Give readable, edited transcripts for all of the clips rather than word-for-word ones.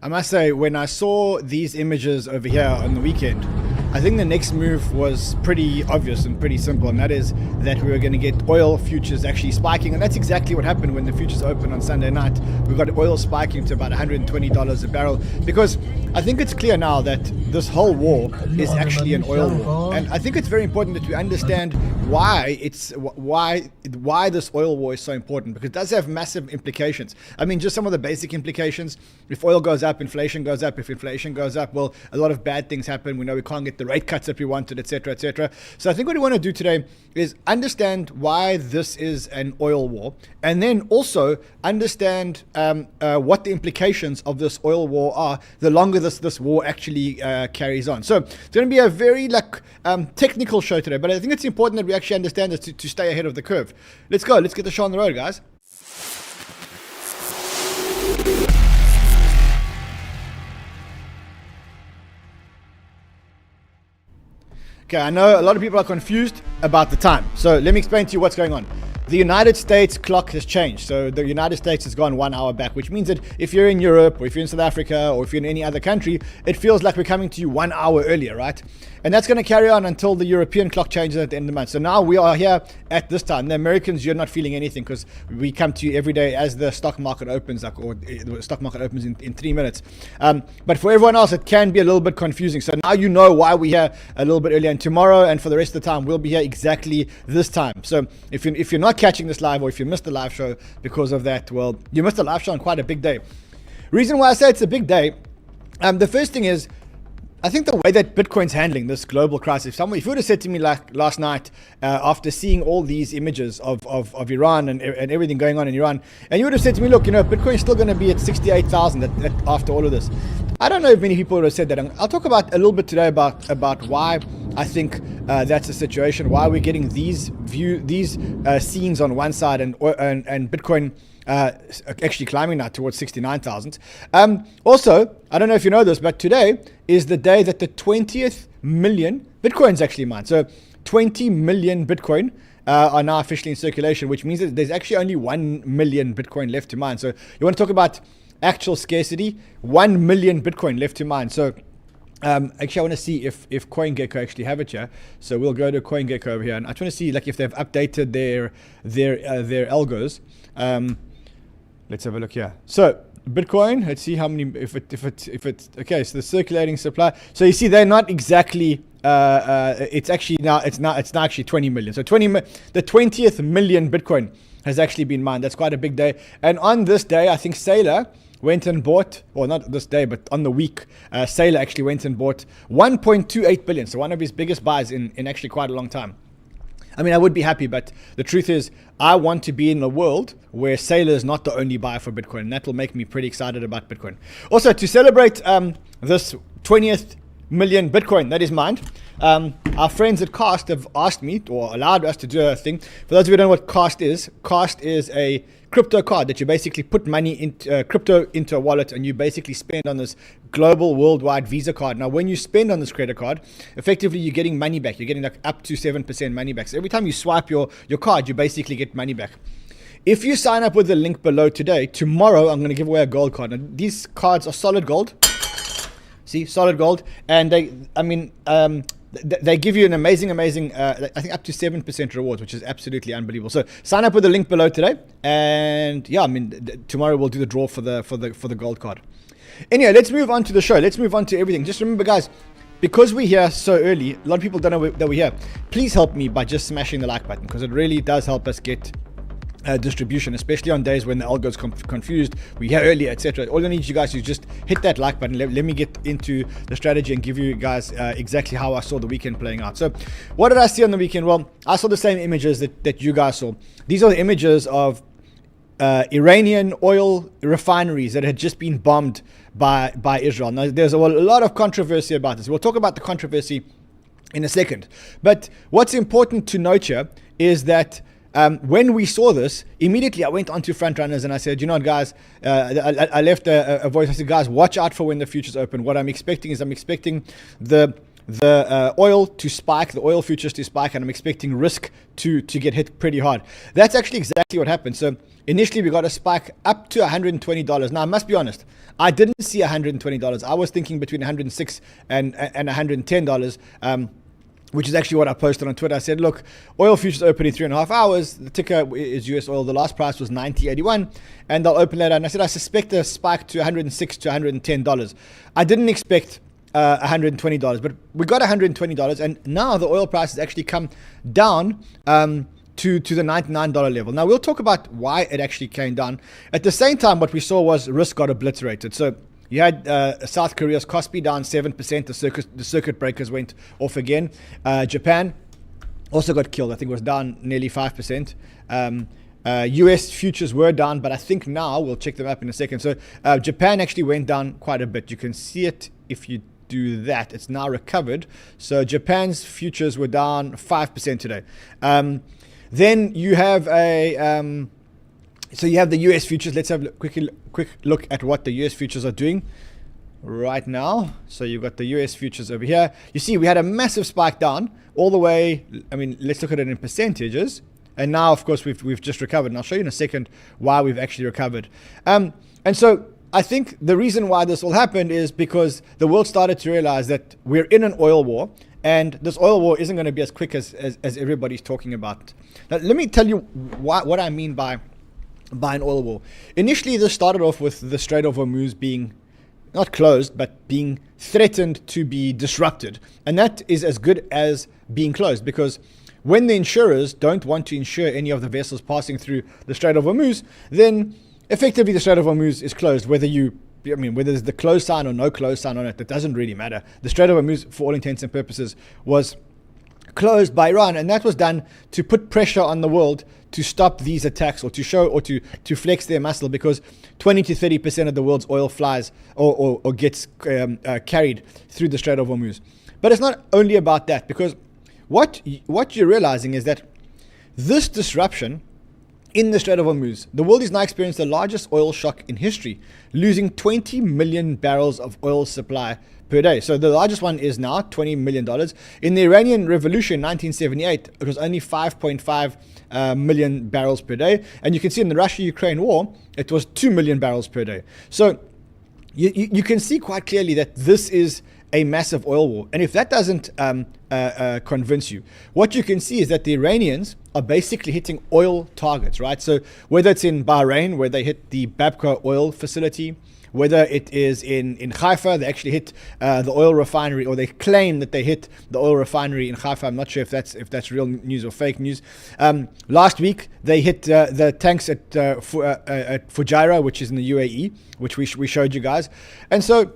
I must say, when I saw these images over here on the weekend, I think the next move was pretty obvious and pretty simple, and that is that we were going to get oil futures actually spiking, and that's exactly what happened when the futures opened on Sunday night. We got oil spiking to about $120 a barrel, because I think it's clear now that this whole war is actually an oil war, and I think it's very important that we understand why this oil war is so important, because it does have massive implications. I mean, just some of the basic implications: if oil goes up, inflation goes up. If inflation goes up, well, a lot of bad things happen. We know we can't get the rate cuts that we wanted, etc., etc. So I think what we want to do today is understand why this is an oil war, and then also understand what the implications of this oil war are the longer this war actually carries on. So it's going to be a very technical show today, but I think it's important that we actually understand this to stay ahead of the curve. Let's go. Let's get the show on the road, guys. Okay, I know a lot of people are confused about the time. So let me explain to you what's going on. The United States clock has changed. So the United States has gone 1 hour back, which means that if you're in Europe, or if you're in South Africa, or if you're in any other country, it feels like we're coming to you 1 hour earlier, right? And that's going to carry on until the European clock changes at the end of the month. So now we are here at this time. The Americans, you're not feeling anything, because we come to you every day as the stock market opens, or the stock market opens in 3 minutes. But for everyone else, it can be a little bit confusing. So now you know why we're here a little bit earlier, and tomorrow and for the rest of the time, we'll be here exactly this time. So if you're not catching this live, or if you missed the live show because of that, well, you missed the live show on quite a big day. Reason why I say it's a big day, the first thing is, I think the way that Bitcoin's handling this global crisis, if you would have said to me like last night, after seeing all these images of Iran and everything going on in Iran, and you would have said to me, look, Bitcoin's still going to be at 68,000 after all of this. I don't know if many people would have said that. I'll talk about a little bit today about why I think that's the situation, why we're getting these scenes on one side and Bitcoin actually climbing now towards 69,000. Also, I don't know if you know this, but today is the day that the 20th million Bitcoins actually mined. So 20 million Bitcoin are now officially in circulation, which means that there's actually only 1 million Bitcoin left to mine. So you want to talk about actual scarcity, 1 million Bitcoin left to mine. So actually, I want to see if CoinGecko actually have it here. So we'll go to CoinGecko over here, and I just want to see if they've updated their algos. Let's have a look here. So Bitcoin, let's see how many, if it's okay. So the circulating supply. So you see, they're not exactly. It's now actually 20 million. So the 20th million Bitcoin has actually been mined. That's quite a big day. And on this day, I think Saylor went and bought, or not this day, but on the week, Saylor actually went and bought 1.28 billion. So one of his biggest buys in actually quite a long time. I mean, I would be happy, but the truth is, I want to be in a world where Saylor is not the only buyer for Bitcoin, and that will make me pretty excited about Bitcoin. Also, to celebrate this 20th million Bitcoin that is mined, our friends at Cast have asked me, or allowed us to do a thing. For those of you who don't know what Cast is a crypto card that you basically put money into crypto into a wallet, and you basically spend on this global worldwide Visa card. Now, when you spend on this credit card, effectively you're getting money back. You're getting up to 7% money back. So every time you swipe your card, you basically get money back. If you sign up with the link below today, tomorrow I'm going to give away a gold card. Now, these cards are solid gold. See, solid gold, and they give you an amazing, I think up to 7% rewards, which is absolutely unbelievable. So sign up with the link below today, and yeah, tomorrow we'll do the draw for the gold card. Anyway, let's move on to the show. Let's move on to everything. Just remember, guys, because we're here so early, a lot of people don't know that we're here. Please help me by just smashing the like button, because it really does help us get distribution, especially on days when the algo's confused, we're here earlier, etc. All I need you guys to just hit that like button. Let me get into the strategy and give you guys exactly how I saw the weekend playing out. So what did I see on the weekend? Well, I saw the same images that you guys saw. These are the images of Iranian oil refineries that had just been bombed by Israel. Now, there's a lot of controversy about this. We'll talk about the controversy in a second. But what's important to note here is that when we saw this, immediately I went onto front runners and I said, you know what, guys, I left a voice. I said, guys, watch out for when the futures open. What I'm expecting is the the oil to spike, the oil futures to spike, and I'm expecting risk to get hit pretty hard. That's actually exactly what happened. So initially we got a spike up to $120. Now I must be honest, I didn't see $120. I was thinking between $106 and $110. Which is actually what I posted on Twitter. I said, look, oil futures open in 3.5 hours. The ticker is US oil. The last price was $90.81, and they'll open later. And I said, I suspect a spike to $106 to $110. I didn't expect $120, but we got $120, and now the oil price has actually come down to the $99 level. Now we'll talk about why it actually came down. At the same time, what we saw was risk got obliterated. So you had South Korea's 𝗂𝗏 down 7%. The circuit breakers went off again. Japan also got killed. I think it was down nearly 5%. US futures were down, but I think now we'll check them up in a second. So Japan actually went down quite a bit. You can see it if you do that. It's now recovered. So Japan's futures were down 5% today. Then you have so you have the US futures. Let's have a quick look at what the US futures are doing right now. So you've got the US futures over here. You see we had a massive spike down all the way. I mean, let's look at it in percentages. And now, of course, we've just recovered. And I'll show you in a second why we've actually recovered. And so I think the reason why this all happened is because the world started to realize that we're in an oil war. And this oil war isn't going to be as quick as everybody's talking about. Now, let me tell you what I mean by an oil war. Initially, this started off with the Strait of Hormuz being not closed, but being threatened to be disrupted. And that is as good as being closed, because when the insurers don't want to insure any of the vessels passing through the Strait of Hormuz, then effectively the Strait of Hormuz is closed. Whether there's the close sign or no close sign on it, that doesn't really matter. The Strait of Hormuz, for all intents and purposes, was closed by Iran, and that was done to put pressure on the world to stop these attacks, or to show, or to flex their muscle, because 20 to 30% of the world's oil flies or gets carried through the Strait of Hormuz. But it's not only about that, because what you're realizing is that this disruption in the Strait of Hormuz, the world is now experiencing the largest oil shock in history, losing 20 million barrels of oil supply per day. So the largest one is now $20 million. In the Iranian Revolution in 1978, it was only 5.5 million barrels per day. And you can see in the Russia-Ukraine war, it was 2 million barrels per day. So you can see quite clearly that this is a massive oil war. And if that doesn't convince you, what you can see is that the Iranians are basically hitting oil targets, right? So whether it's in Bahrain, where they hit the 𝗲𝗏𝗏 oil facility, whether it is in Haifa, they actually hit the oil refinery, or they claim that they hit the oil refinery in Haifa. I'm not sure if that's real news or fake news. Last week, they hit the tanks at Fujairah, which is in the UAE, which we showed you guys. And so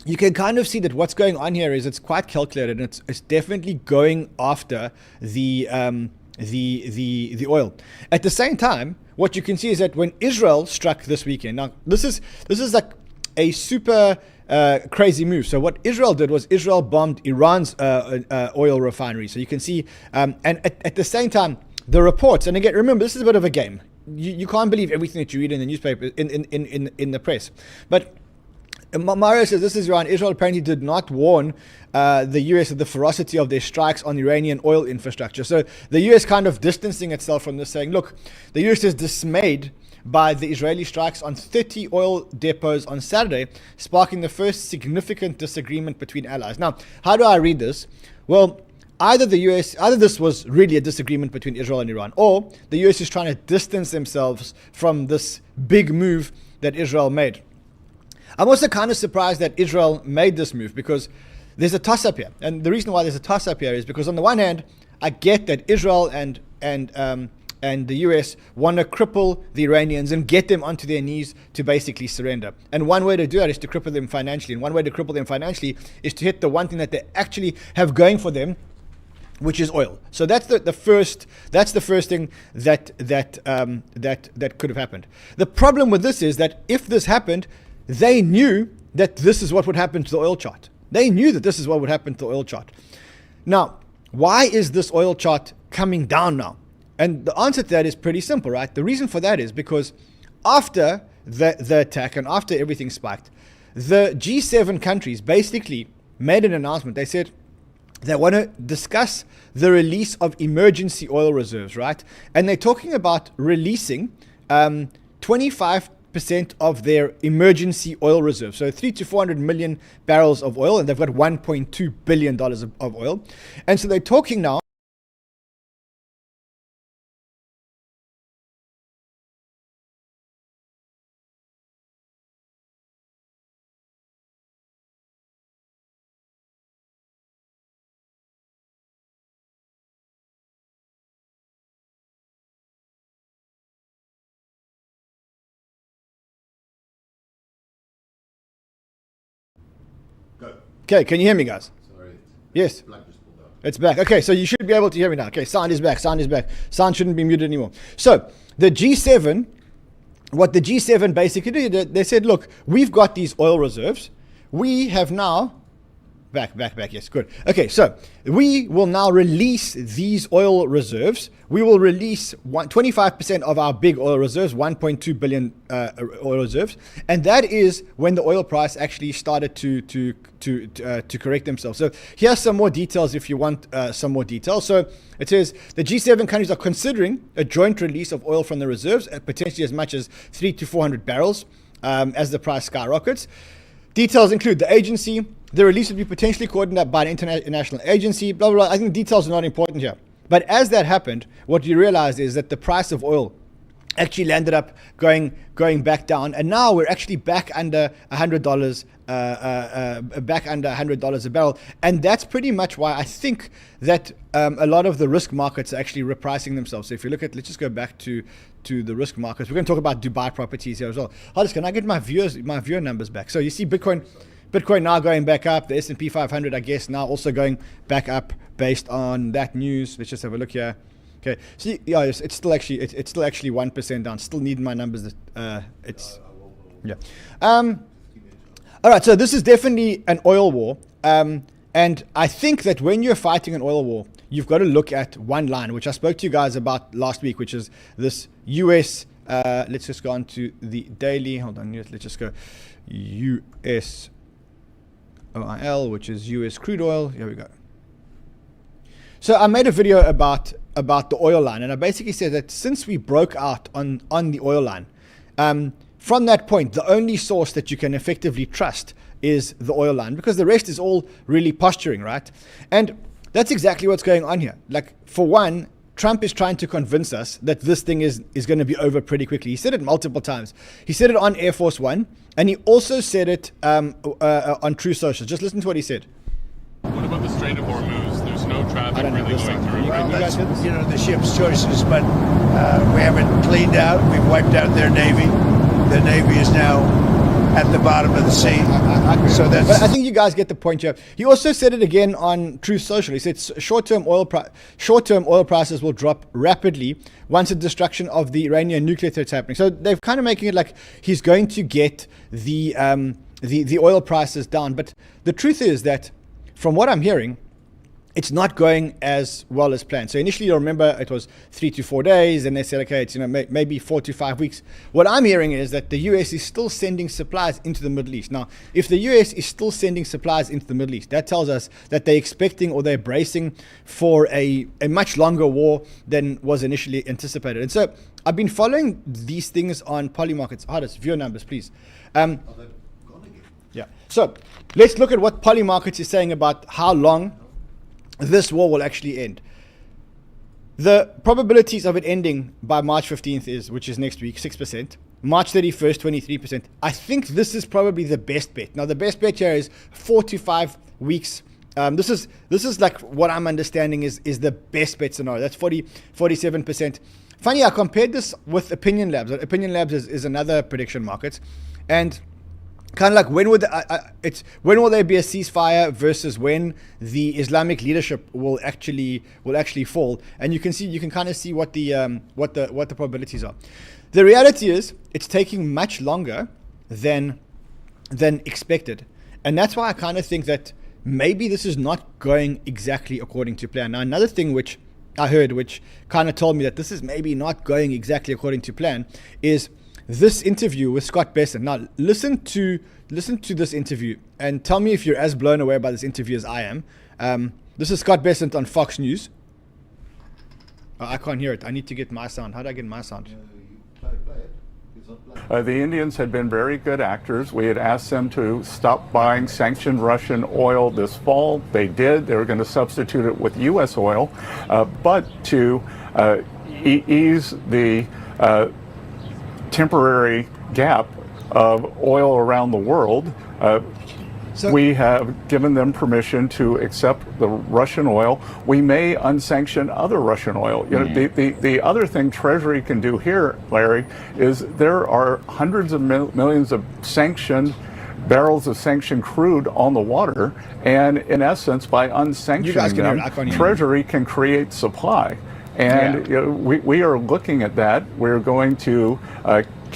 you can kind of see that what's going on here is it's quite calculated, and it's definitely going after the oil. At the same time, what you can see is that when Israel struck this weekend, now this is like a super crazy move. So what Israel did was Israel bombed Iran's oil refinery. So you can see, and at the same time, the reports, and again, remember, this is a bit of a game. You can't believe everything that you read in the newspaper, in the press. But Mario says this is Iran. Israel apparently did not warn the US of the ferocity of their strikes on Iranian oil infrastructure. So the US kind of distancing itself from this, saying, look, the US is dismayed by the Israeli strikes on 30 oil depots on Saturday, sparking the first significant disagreement between allies. Now, how do I read this? Well, either this was really a disagreement between Israel and Iran, or the US is trying to distance themselves from this big move that Israel made. I'm also kind of surprised that Israel made this move, because there's a toss-up here. And the reason why there's a toss-up here is because on the one hand, I get that Israel and the US want to cripple the Iranians and get them onto their knees to basically surrender. And one way to do that is to cripple them financially. And one way to cripple them financially is to hit the one thing that they actually have going for them, which is oil. So that's the first thing that could have happened. The problem with this is that if this happened, they knew that this is what would happen to the oil chart. They knew that this is what would happen to the oil chart. Now, why is this oil chart coming down now? And the answer to that is pretty simple, right? The reason for that is because after the attack and after everything spiked, the G7 countries basically made an announcement. They said, They want to discuss the release of emergency oil reserves, right? And they're talking about releasing 25% of their emergency oil reserves. So 300 to 400 million barrels of oil, and they've got $1.2 billion of oil. And so they're talking now. Okay, can you hear me, guys? Sorry. Yes. Black just pulled out. It's back. Okay, so you should be able to hear me now. Okay, sound is back. Sound is back. Sound shouldn't be muted anymore. So the G7, what the G7 basically did, they said, look, we've got these oil reserves. We have now back. Yes, good. Okay, so we will now release these oil reserves. We will release 25% of our big oil reserves, 1.2 billion oil reserves, and that is when the oil price actually started to correct themselves. So here's some more details if you want some more details. So it says the G7 countries are considering a joint release of oil from the reserves, potentially as much as 300 to 400 barrels, as the price skyrockets. Details include the agency. The release would be potentially coordinated by an international agency, blah, blah, blah. I think details are not important here. But as that happened, what you realize is that the price of oil actually landed up going back down. And now we're actually back under $100, back under $100 a barrel. And that's pretty much why I think that a lot of the risk markets are actually repricing themselves. So if you look at, let's just go back to the risk markets. We're going to talk about Dubai properties here as well. Hold, can I get my viewer numbers back? So you see Bitcoin now going back up. The S&P 500, I guess, now also going back up based on that news. Let's just have a look here. Okay, see, yeah, it's still actually 1% down. Still need my numbers. Yeah. All right, so this is definitely an oil war. And I think that when you're fighting an oil war, you've got to look at one line, which I spoke to you guys about last week, which is this US. Let's just go on to the daily. Hold on, let's just go US oil, which is US crude oil. Here we go. So I made a video about the oil line, and I basically said that since we broke out on the oil line, from that point, the only source that you can effectively trust is the oil line, because the rest is all really posturing, right? And that's exactly what's going on here. Like, for one, Trump is trying to convince us that this thing is going to be over pretty quickly. He said it multiple times. He said it on Air Force One, and he also said it on True Social. Just listen to what he said. What about the Strait of Hormuz? There's no traffic really going through. Well, that's, the ship's choices, but we haven't cleaned out. We've wiped out their Navy. The Navy is now at the bottom of the sea. So that's. But I think you guys get the point here. He also said it again on Truth Social. He said short-term oil prices will drop rapidly once the destruction of the Iranian nuclear threat is happening. So they're kind of making it like he's going to get the oil prices down. But the truth is that, from what I'm hearing, it's not going as well as planned. So initially, you'll remember it was 3 to 4 days, and they said, okay, it's maybe 4 to 5 weeks. What I'm hearing is that the US is still sending supplies into the Middle East. Now, if the US is still sending supplies into the Middle East, that tells us that they're expecting or they're bracing for a much longer war than was initially anticipated. And so I've been following these things on Polymarkets. Hardest, viewer numbers, please. Yeah. So let's look at what Polymarkets is saying about how long this war will actually end. The probabilities of it ending by March 15th which is next week, 6%. March 31st, 23%. I think this is probably the best bet. Now, the best bet here is 4 to 5 weeks. This is like what I'm understanding is the best bet scenario. That's 47%. Funny, I compared this with Opinion Labs. Opinion Labs is another prediction market, and kind of like when will there be a ceasefire versus when the Islamic leadership will actually fall, and you can kind of see what the probabilities are. The reality is it's taking much longer than expected, and that's why I kind of think that maybe this is not going exactly according to plan. Now, another thing which I heard, which kind of told me that this is maybe not going exactly according to plan, is this interview with 𝗬𝗏. Now, listen to this interview and tell me if you're as blown away by this interview as I am. This is Scott Bessent on Fox News. Oh, I can't hear it. I need to get my sound. How do I get my sound? The Indians had been very good actors. We had asked them to stop buying sanctioned Russian oil this fall. They did. They were going to substitute it with U.S. oil, but to ease the temporary gap of oil around the world, we have given them permission to accept the Russian oil. We may unsanction other Russian oil. You know, the other thing Treasury can do here, Larry, is there are hundreds of millions of sanctioned barrels of sanctioned crude on the water, and in essence, by unsanctioning them, Treasury can create supply. And you know, we are looking at that. We're going to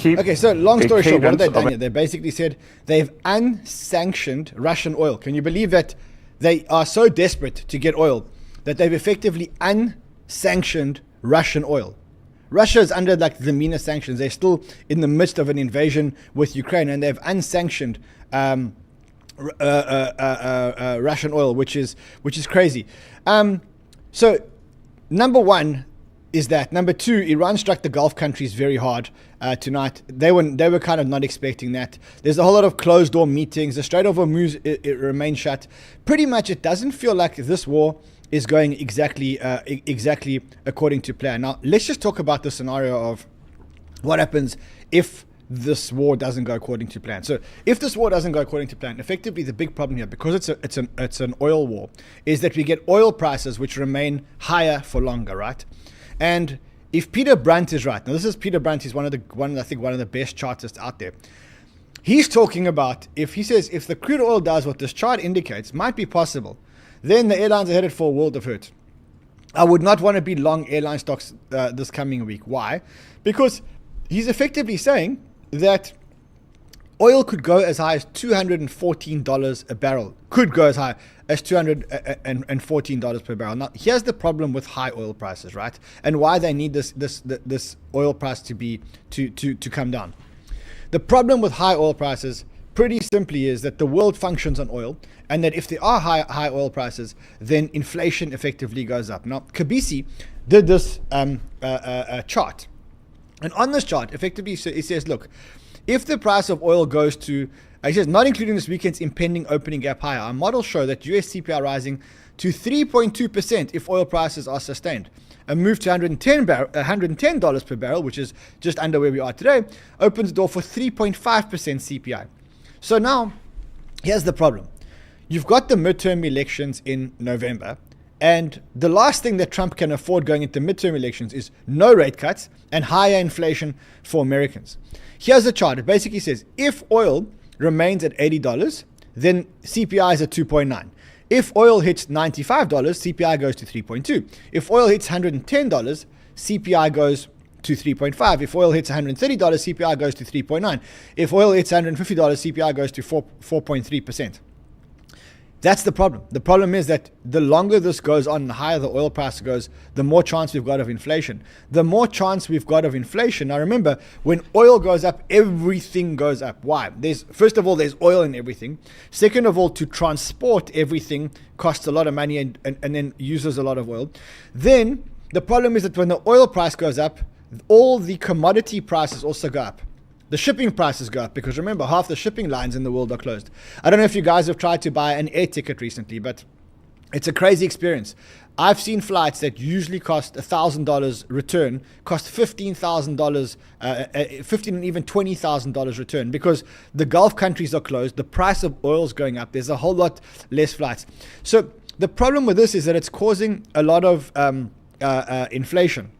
okay, so long story short, what have they done here? They basically said they've unsanctioned Russian oil. Can you believe that they are so desperate to get oil that they've effectively unsanctioned Russian oil? Russia is under like the meanest sanctions. They're still in the midst of an invasion with Ukraine, and they've unsanctioned Russian oil, which is crazy. So number one is that. Number two, Iran struck the Gulf countries very hard tonight. They were kind of not expecting that. There's a whole lot of closed door meetings. The Strait of Hormuz it remains shut. Pretty much, it doesn't feel like this war is going exactly according to plan. Now, let's just talk about the scenario of what happens if this war doesn't go according to plan. So if this war doesn't go according to plan, effectively the big problem here, because it's an oil war, is that we get oil prices which remain higher for longer, right? And if 𝗏𝗏 is right, now this is 𝗏𝗏, he's one of the best chartists out there. He's talking about, if the crude oil does what this chart indicates, might be possible, then the airlines are headed for a world of hurt. I would not want to be long airline stocks this coming week. Why? Because he's effectively saying that oil could go as high as $214 a barrel. Could go as high as $214 per barrel. Now, here's the problem with high oil prices, right? And why they need this oil price to come down. The problem with high oil prices, pretty simply, is that the world functions on oil, and that if there are high oil prices, then inflation effectively goes up. Now, 𝗘𝗏𝗂 did this chart, and on this chart, effectively, it says, look, if the price of oil goes to, it says, not including this weekend's impending opening gap higher, our models show that US CPI rising to 3.2% if oil prices are sustained. A move to $110 per barrel, which is just under where we are today, opens the door for 3.5% CPI. So now, here's the problem. You've got the midterm elections in November, and the last thing that Trump can afford going into midterm elections is no rate cuts and higher inflation for Americans. Here's the chart. It basically says, if oil remains at $80, then CPI is at 2.9. If oil hits $95, CPI goes to 3.2. If oil hits $110, CPI goes to 3.5. If oil hits $130, CPI goes to 3.9. If oil hits $150, CPI goes to 4.3%. That's the problem. The problem is that the longer this goes on, the higher the oil price goes, the more chance we've got of inflation. The more chance we've got of inflation. Now remember, when oil goes up, everything goes up. Why? First of all, there's oil in everything. Second of all, to transport everything costs a lot of money and then uses a lot of oil. Then the problem is that when the oil price goes up, all the commodity prices also go up. The shipping prices go up because remember, half the shipping lines in the world are closed. I don't know if you guys have tried to buy an air ticket recently, but it's a crazy experience. I've seen flights that usually cost $1,000 return cost $15,000, $15,000 and even $20,000 return because the Gulf countries are closed. The price of oil is going up. There's a whole lot less flights. So the problem with this is that it's causing a lot of inflation.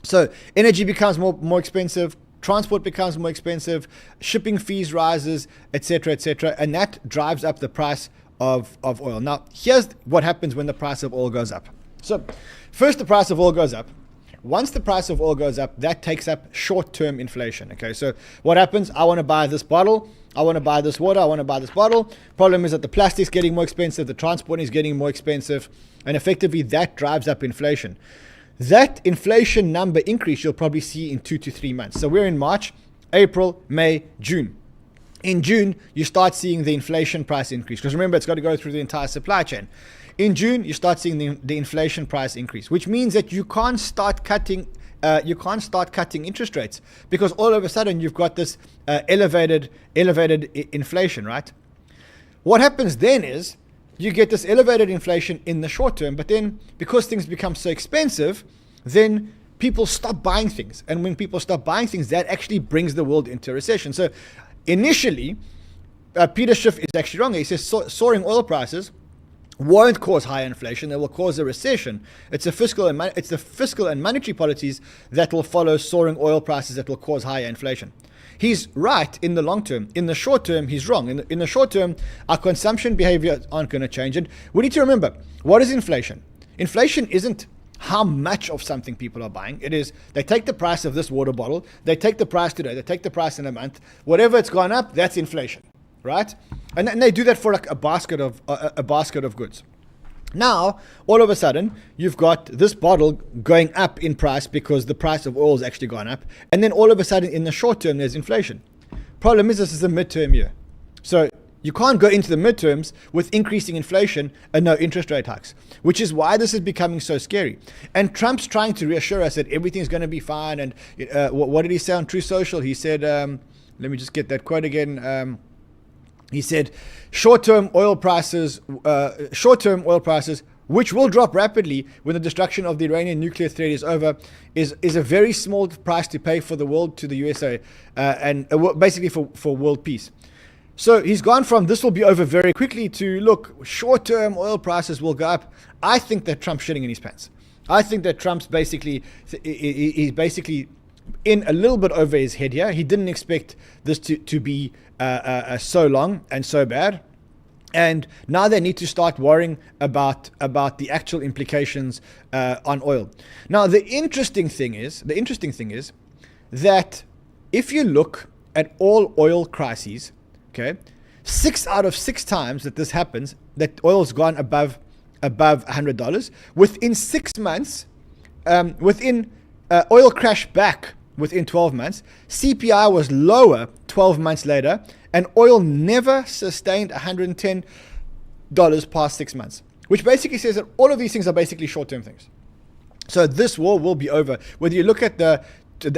So energy becomes more expensive. Transport becomes more expensive, shipping fees rises, etc., and that drives up the price of oil. Now, here's what happens when the price of oil goes up. So, first the price of oil goes up. Once the price of oil goes up, that takes up short-term inflation. Okay, so what happens? I want to buy this bottle. I want to buy this water. I want to buy this bottle. Problem is that the plastic's getting more expensive. The transport is getting more expensive. And effectively, that drives up inflation. That inflation number increase you'll probably see in 2 to 3 months. So we're in March, April, May, June. In June, you start seeing the inflation price increase, because remember, it's got to go through the entire supply chain. In June, you start seeing the inflation price increase, which means that you can't start cutting interest rates, because all of a sudden you've got this elevated inflation, right? What happens then is you get this elevated inflation in the short term, but then because things become so expensive, then people stop buying things. And when people stop buying things, that actually brings the world into a recession. So initially, Peter Schiff is actually wrong. He says soaring oil prices won't cause higher inflation; they will cause a recession. It's the fiscal and monetary policies that will follow soaring oil prices that will cause higher inflation. He's right in the long term. In the short term, he's wrong. In the short term, our consumption behavior aren't going to change. And we need to remember, what is inflation? Inflation isn't how much of something people are buying. It is, they take the price of this water bottle, they take the price today, they take the price in a month, whatever it's gone up, that's inflation, right? And they do that for like a basket of goods. Now, all of a sudden, you've got this bottle going up in price because the price of oil has actually gone up. And then all of a sudden, in the short term, there's inflation. Problem is, this is a midterm year. So you can't go into the midterms with increasing inflation and no interest rate hikes, which is why this is becoming so scary. And Trump's trying to reassure us that everything's going to be fine. And what did he say on True Social? He said, let me just get that quote again. He said, short-term oil prices, which will drop rapidly when the destruction of the Iranian nuclear threat is over, is a very small price to pay for the world to the USA, and basically for world peace. So he's gone from this will be over very quickly to, look, short-term oil prices will go up. I think that Trump's shitting in his pants. I think that Trump's he's basically in a little bit over his head here. He didn't expect this to be so long and so bad. And now they need to start worrying about the actual implications on oil. Now, the interesting thing is that if you look at all oil crises, okay, 6 out of 6 times that this happens, that oil's gone above $100, within 6 months, oil crashed back within 12 months, CPI was lower 12 months later, and oil never sustained $110 past 6 months, which basically says that all of these things are basically short-term things. So this war will be over. Whether you look at the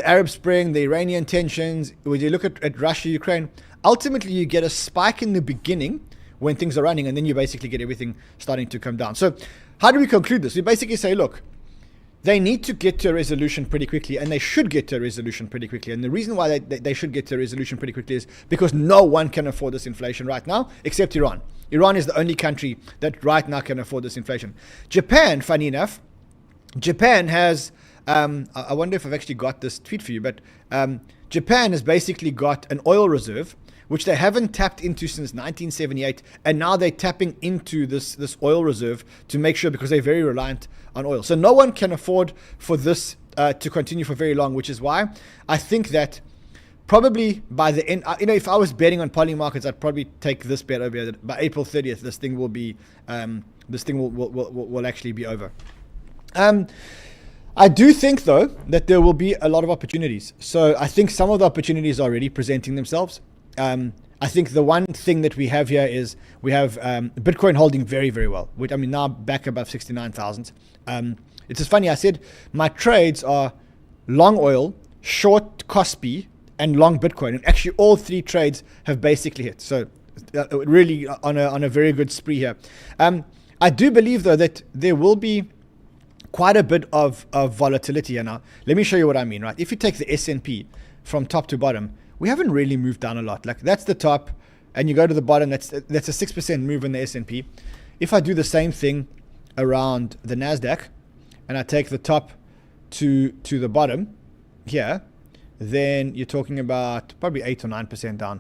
Arab Spring, the Iranian tensions, whether you look at Russia, Ukraine, ultimately you get a spike in the beginning when things are running, and then you basically get everything starting to come down. So how do we conclude this? We basically say, look, they need to get to a resolution pretty quickly, and they should get to a resolution pretty quickly. And the reason why they should get to a resolution pretty quickly is because no one can afford this inflation right now except Iran. Iran is the only country that right now can afford this inflation. Japan, funny enough, Japan has, I wonder if I've actually got this tweet for you, but Japan has basically got an oil reserve which they haven't tapped into since 1978, and now they're tapping into this oil reserve to make sure, because they're very reliant on oil. So no one can afford for this to continue for very long, which is why I think that probably by the end, if I was betting on poly markets, I'd probably take this bet over here, that by April 30th, this thing will be, will actually be over. I do think, though, that there will be a lot of opportunities. So I think some of the opportunities are already presenting themselves. I think the one thing that we have here is we have Bitcoin holding very, very well, which now back above 69,000. It's just funny. I said my trades are long oil, short 𝗖𝗏, and long Bitcoin. And actually all 3 trades have basically hit. So really on a very good spree here. I do believe, though, that there will be quite a bit of volatility here now. Let me show you what I mean, right? If you take the S&P from top to bottom, we haven't really moved down a lot. Like, that's the top, and you go to the bottom, that's a 6% move in the S&P. If I do the same thing around the NASDAQ, and I take the top to the bottom here, then you're talking about probably 8 or 9% down.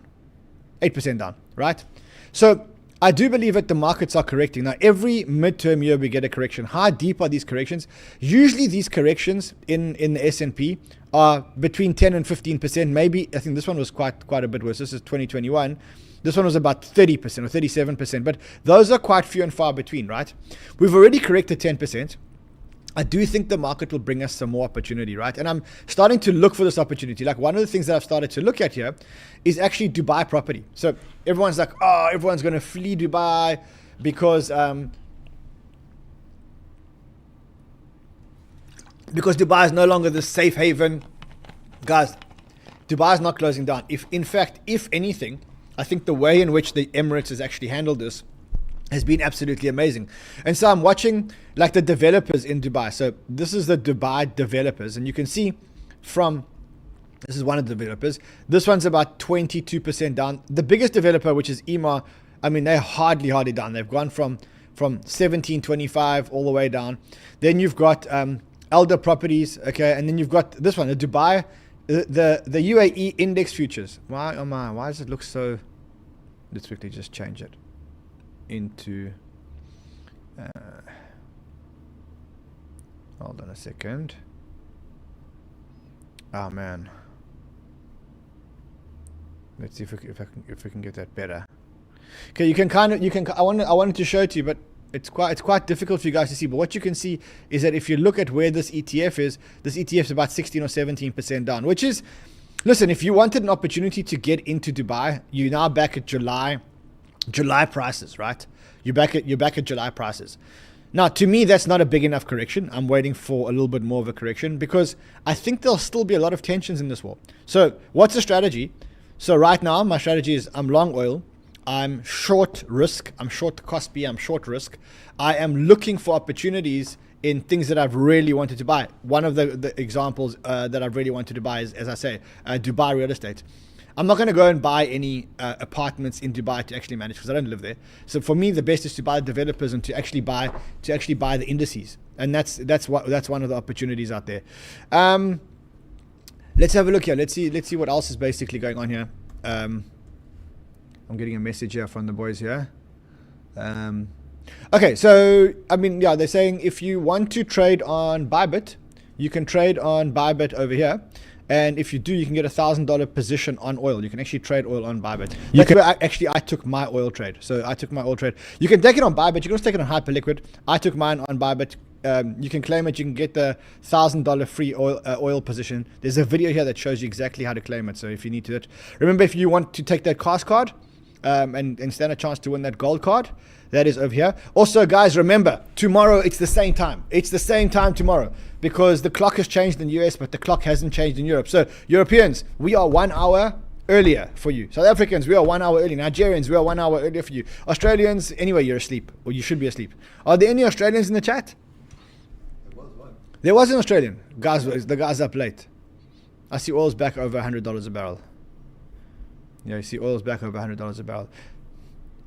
8% down, right? So I do believe that the markets are correcting. Now, every midterm year we get a correction. How deep are these corrections? Usually these corrections in the S&P are between 10 and 15%. Maybe, I think this one was quite a bit worse. This is 2021. This one was about 30% or 37%. But those are quite few and far between, right? We've already corrected 10%. I do think the market will bring us some more opportunity, right? And I'm starting to look for this opportunity. Like one of the things that I've started to look at here is actually Dubai property. So everyone's like, oh, everyone's going to flee Dubai because Dubai is no longer the safe haven. Guys, Dubai is not closing down. If anything, I think the way in which the Emirates has actually handled this has been absolutely amazing. And so I'm watching like the developers in Dubai. So this is the Dubai developers, and you can see this is one of the developers. This one's about 22% down. The biggest developer, which is 𝗲𝗏, I mean, they're hardly down. They've gone from 17.25 all the way down. Then you've got Elder Properties, okay, and then you've got this one, the Dubai, the UAE index futures. Why does it look so? Let's quickly just change it into hold on a second. Oh man, let's see if we can get that better. Okay, I wanted to show it to you, but it's quite difficult for you guys to see. But what you can see is that if you look at where this ETF is about 16 or 17% down, which is, listen, if you wanted an opportunity to get into Dubai, you're now back at July prices, right? You're back at July prices. Now, to me, that's not a big enough correction. I'm waiting for a little bit more of a correction because I think there'll still be a lot of tensions in this war. So what's the strategy? So right now, my strategy is I'm long oil. I'm short risk. I'm short 𝗏𝗏𝗏. I'm short risk. I am looking for opportunities in things that I've really wanted to buy. One of the examples that I've really wanted to buy is, as I say, Dubai real estate. I'm not going to go and buy any apartments in Dubai to actually manage because I don't live there. So for me, the best is to buy the developers and to actually buy the indices, and that's one of the opportunities out there. Let's have a look here. Let's see what else is basically going on here. I'm getting a message here from the boys here. Okay, so I mean, yeah, they're saying if you want to trade on Bybit, you can trade on Bybit over here. And if you do, you can get $1,000 position on oil. You can actually trade oil on Bybit. That's where I took my oil trade. So I took my oil trade. You can take it on Bybit. You can also take it on Hyperliquid. I took mine on Bybit. You can claim it. You can get the $1,000 free oil position. There's a video here that shows you exactly how to claim it. So if you need to, remember, if you want to take that CAS card and stand a chance to win that gold card, that is over here. Also, guys, remember, tomorrow it's the same time. It's the same time tomorrow because the clock has changed in the US, but the clock hasn't changed in Europe. So Europeans, we are 1 hour earlier for you. South Africans, we are 1 hour early. Nigerians, we are 1 hour earlier for you. Australians, anyway, you're asleep, or you should be asleep. Are there any Australians in the chat? There was an Australian. The guys up late. I see oil's back over $100 a barrel. Yeah, you see oil's back over $100 a barrel.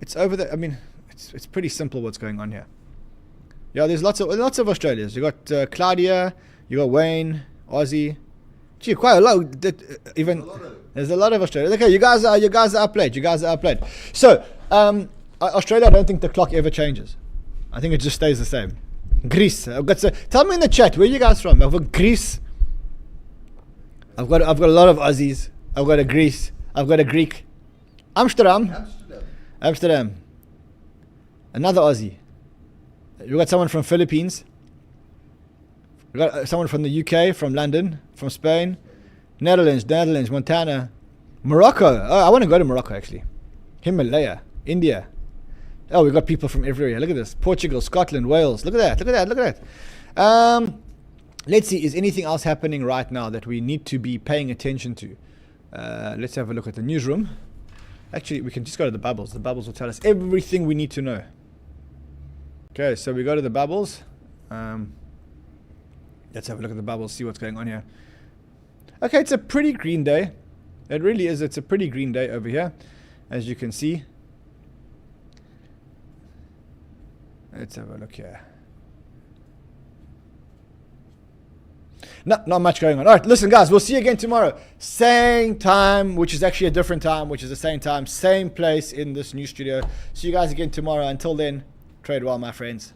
It's over there. I mean, it's pretty simple what's going on here. Yeah, there's lots of Australians. You got Claudia, you got Wayne, Aussie. Gee, quite a lot. There's a lot of Australians. Okay, you guys are up late. So Australia, I don't think the clock ever changes. I think it just stays the same. Greece. Tell me in the chat, where are you guys from? I've got Greece. I've got a lot of Aussies. I've got a Greece. I've got a Greek. Amsterdam. Another Aussie. We got someone from Philippines. We got someone from the UK, from London, from Spain, Netherlands, Montana, Morocco. Oh, I want to go to Morocco actually. Himalaya, India. Oh, we got people from everywhere. Look at this. Portugal, Scotland, Wales. Look at that. Let's see. Is anything else happening right now that we need to be paying attention to? Let's have a look at the newsroom. Actually, we can just go to the bubbles. The bubbles will tell us everything we need to know. Okay, so we go to the bubbles. Let's have a look at the bubbles, see what's going on here. Okay, it's a pretty green day. It really is. It's a pretty green day over here, as you can see. Let's have a look here. Not much going on. All right, listen, guys, we'll see you again tomorrow. Same time, which is actually a different time, which is the same time, same place in this new studio. See you guys again tomorrow. Until then, trade well, my friends.